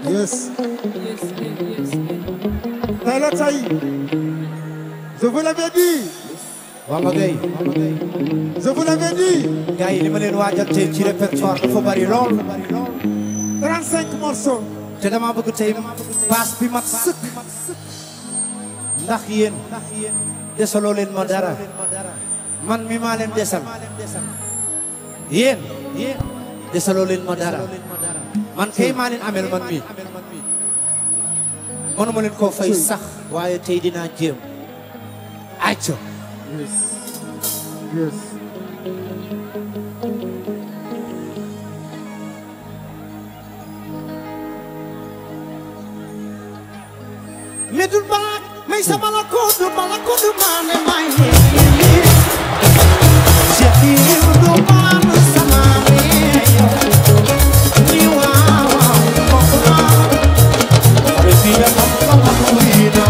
Yes. Taïla Taï. Je vous l'avais dit. Wanga Gueye. Je vous l'avais dit. Gars yi li ma leen waajal tey ci répertoire dafa bari lool. 35 morceaux. te dama bëgg tey paas bi mat sëkk. ndax yéen desaloo leen ma dara. man mi maa leen desal. yéen desaloo leen ma dara. man kay maa leen amel man mi. mënuma leen koo fay sax. waaye tey dinaa jéem. ayca. Yes. Yes. Medul balak, may sa balakodu mane may. Jadi du man sama me. Ni wow, kokna. Arepia kokna kuina.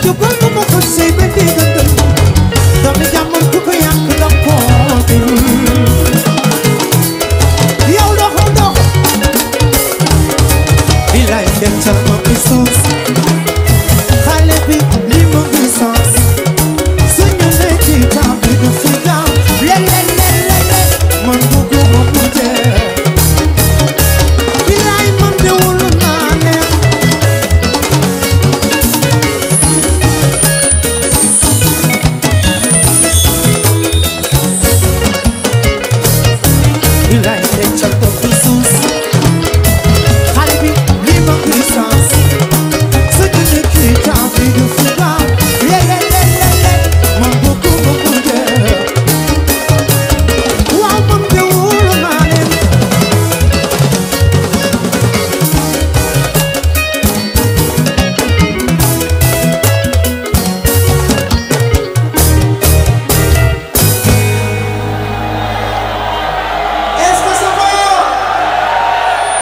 jubal nu ma ko sey ba diggante doomi jàmbur ku ko yàq da ko yow dox bilaay dencal ma fi suuf